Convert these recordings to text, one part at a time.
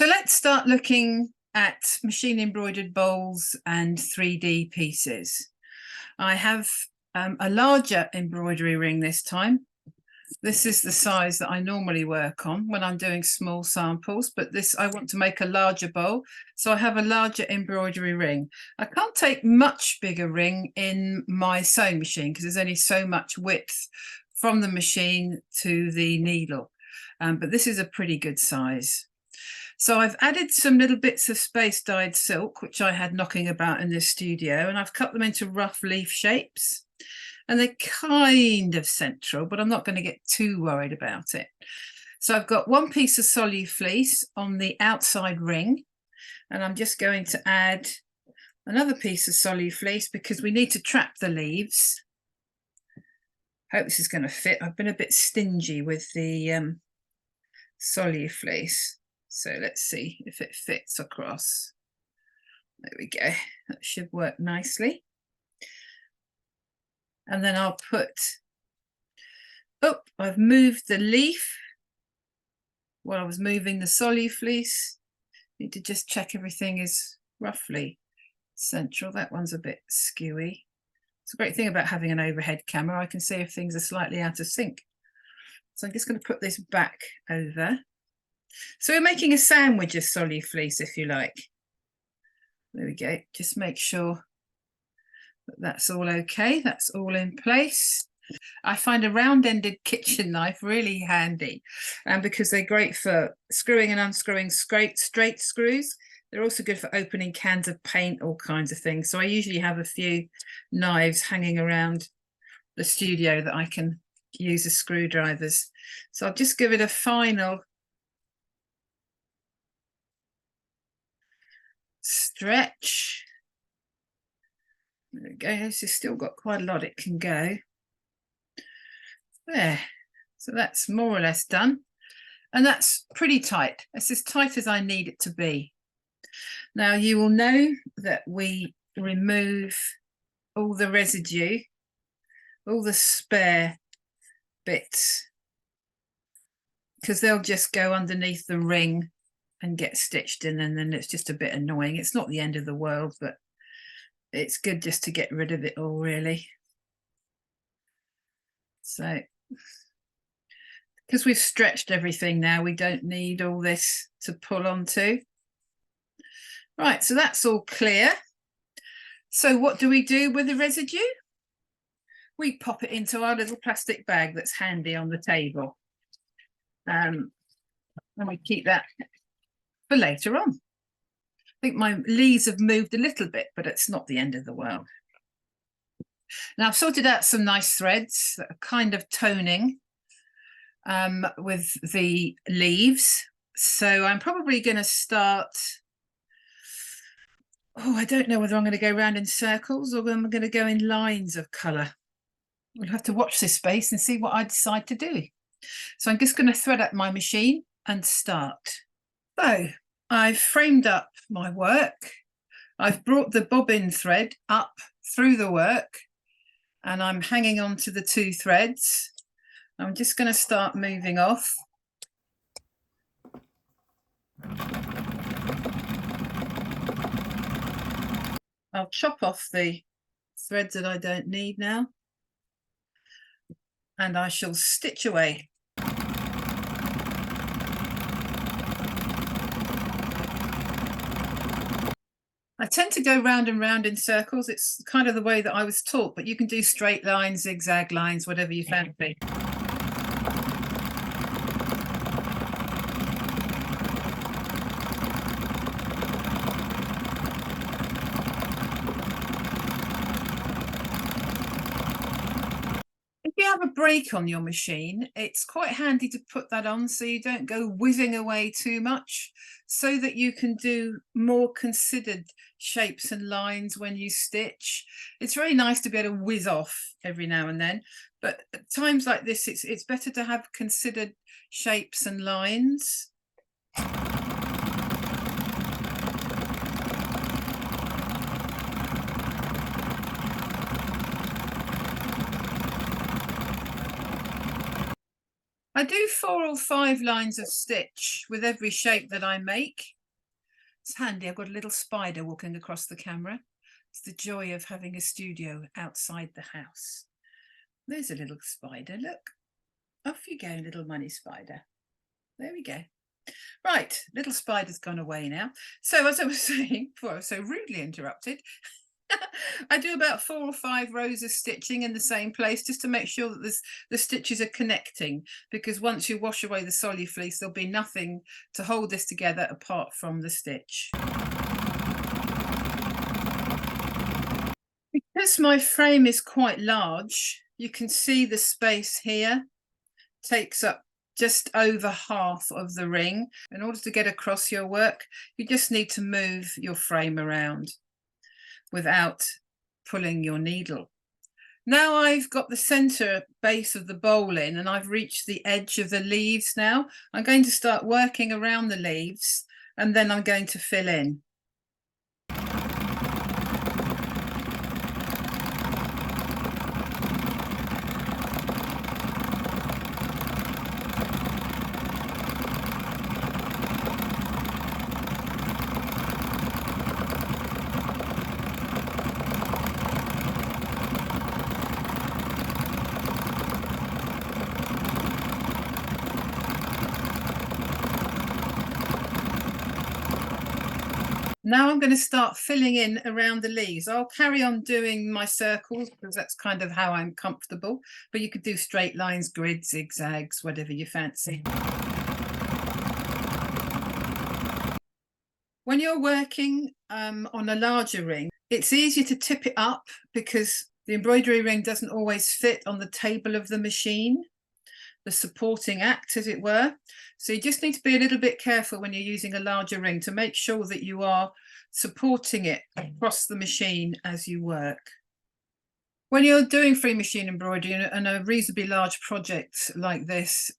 So let's start looking at machine embroidered bowls and 3D pieces. I have a larger embroidery ring this time. This is the size that I normally work on when I'm doing small samples, but I want to make a larger bowl, so I have a larger embroidery ring. I can't take much bigger ring in my sewing machine because there's only so much width from the machine to the needle, but this is a pretty good size. So I've added some little bits of space dyed silk, which I had knocking about in this studio, and I've cut them into rough leaf shapes. And they're kind of central, but I'm not going to get too worried about it. So I've got one piece of Solufleece on the outside ring, and I'm just going to add another piece of Solufleece because we need to trap the leaves. Hope this is going to fit. I've been a bit stingy with the Solufleece. So let's see if it fits across. There we go. That should work nicely. And then I'll put, I've moved the leaf while I was moving the Solufleece. Need to just check everything is roughly central. That one's a bit skewy. It's a great thing about having an overhead camera. I can see if things are slightly out of sync. So I'm just going to put this back over. So we're making a sandwich of Solufleece, if you like. There we go. Just make sure that that's all okay. That's all in place. I find a round-ended kitchen knife really handy, because they're great for screwing and unscrewing straight screws. They're also good for opening cans of paint, all kinds of things. So I usually have a few knives hanging around the studio that I can use as screwdrivers. So I'll just give it a final stretch. There we go. This has still got quite a lot it can go. There. So that's more or less done. And that's pretty tight. It's as tight as I need it to be. Now you will know that we remove all the residue, all the spare bits, because they'll just go underneath the ring and get stitched in, and then it's just a bit annoying. It's not the end of the world, but it's good just to get rid of it all, really. So because we've stretched everything now, we don't need all this to pull onto. Right, so that's all clear. So what do we do with the residue? We pop it into our little plastic bag that's handy on the table. And we keep that for later on. I think my leaves have moved a little bit, but it's not the end of the world. Now I've sorted out some nice threads that are kind of toning with the leaves. So I'm probably going to start, I don't know whether I'm going to go around in circles or I'm going to go in lines of colour. We'll have to watch this space and see what I decide to do. So I'm just going to thread up my machine and start. So I've framed up my work. I've brought the bobbin thread up through the work and I'm hanging on to the two threads. I'm just going to start moving off. I'll chop off the threads that I don't need now, and I shall stitch away. I tend to go round and round in circles. It's kind of the way that I was taught, but you can do straight lines, zigzag lines, whatever you fancy. If you have a break on your machine, it's quite handy to put that on so you don't go whizzing away too much, so that you can do more considered shapes and lines when you stitch. It's very nice to be able to whiz off every now and then, but at times like this, it's better to have considered shapes and lines. I do 4 or 5 lines of stitch with every shape that I make. It's handy, I've got a little spider walking across the camera. It's the joy of having a studio outside the house. There's a little spider, look. Off you go, little money spider. There we go. Right, little spider's gone away now. So as I was saying before I was so rudely interrupted, I do about 4 or 5 rows of stitching in the same place just to make sure that the stitches are connecting, because once you wash away the Solufleece, there'll be nothing to hold this together apart from the stitch. Because my frame is quite large, you can see the space here takes up just over half of the ring. In order to get across your work, you just need to move your frame around without pulling your needle. Now I've got the center base of the bowl in and I've reached the edge of the leaves now. I'm going to start working around the leaves and then I'm going to fill in. Now I'm going to start filling in around the leaves. I'll carry on doing my circles because that's kind of how I'm comfortable, but you could do straight lines, grids, zigzags, whatever you fancy. When you're working on a larger ring, it's easier to tip it up because the embroidery ring doesn't always fit on the table of the machine, the supporting act, as it were. So you just need to be a little bit careful when you're using a larger ring to make sure that you are supporting it across the machine as you work. When you're doing free machine embroidery and a reasonably large project like this,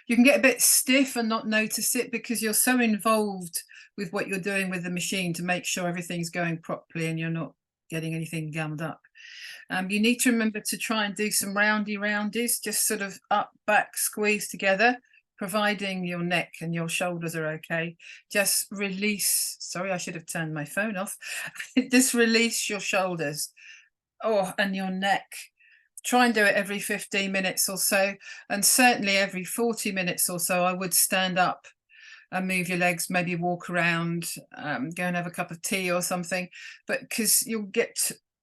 you can get a bit stiff and not notice it because you're so involved with what you're doing with the machine to make sure everything's going properly and you're not getting anything gummed up. You need to remember to try and do some roundies, just sort of up, back, squeeze together, providing your neck and your shoulders are okay. Just release, sorry, I should have turned my phone off. Just release your shoulders, and your neck. Try and do it every 15 minutes or so, and certainly every 40 minutes or so I would stand up and move your legs, maybe walk around, go and have a cup of tea or something, but because you'll get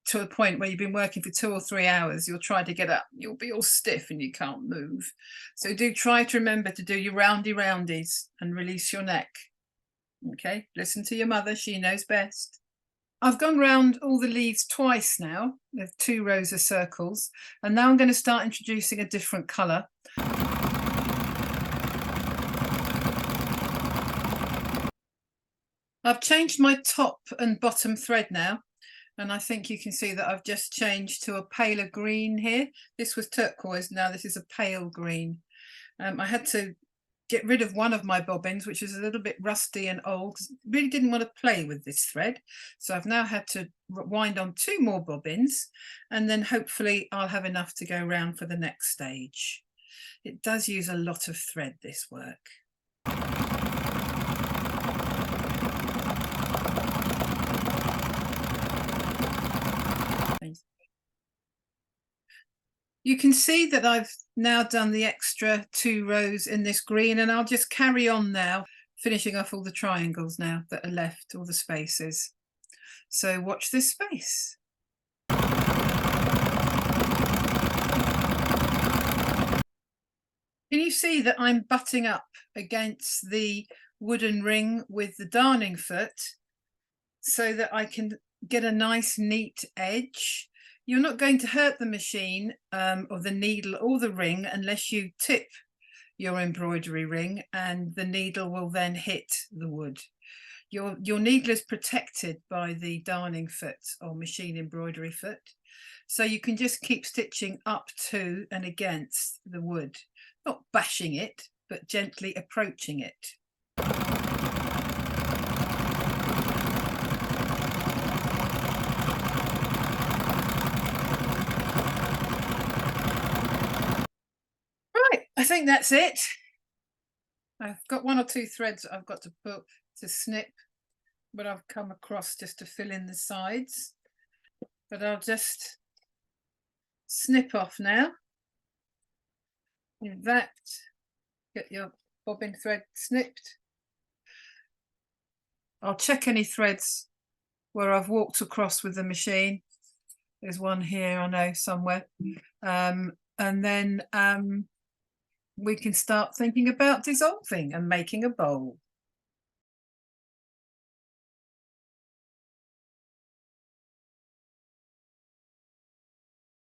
to a point where you've been working for 2 or 3 hours, you'll try to get up, you'll be all stiff and you can't move. So do try to remember to do your roundies and release your neck. Okay, listen to your mother, she knows best. I've gone round all the leaves twice now, with 2 rows of circles, and now I'm going to start introducing a different colour. I've changed my top and bottom thread now, and I think you can see that I've just changed to a paler green here. This was turquoise, now this is a pale green. I had to get rid of one of my bobbins, which is a little bit rusty and old, because I really didn't want to play with this thread. So I've now had to wind on 2 more bobbins, and then hopefully I'll have enough to go round for the next stage. It does use a lot of thread, this work. You can see that I've now done the extra 2 rows in this green, and I'll just carry on now, finishing off all the triangles now that are left, all the spaces. So watch this space. Can you see that I'm butting up against the wooden ring with the darning foot so that I can get a nice neat edge? You're not going to hurt the machine or the needle or the ring unless you tip your embroidery ring, and the needle will then hit the wood. Your needle is protected by the darning foot or machine embroidery foot, so you can just keep stitching up to and against the wood, not bashing it, but gently approaching it. I think that's it. I've got 1 or 2 threads I've got to put to snip, but I've come across just to fill in the sides. But I'll just snip off now. In that, get your bobbin thread snipped. I'll check any threads where I've walked across with the machine. There's one here, I know, somewhere. And then we can start thinking about dissolving and making a bowl.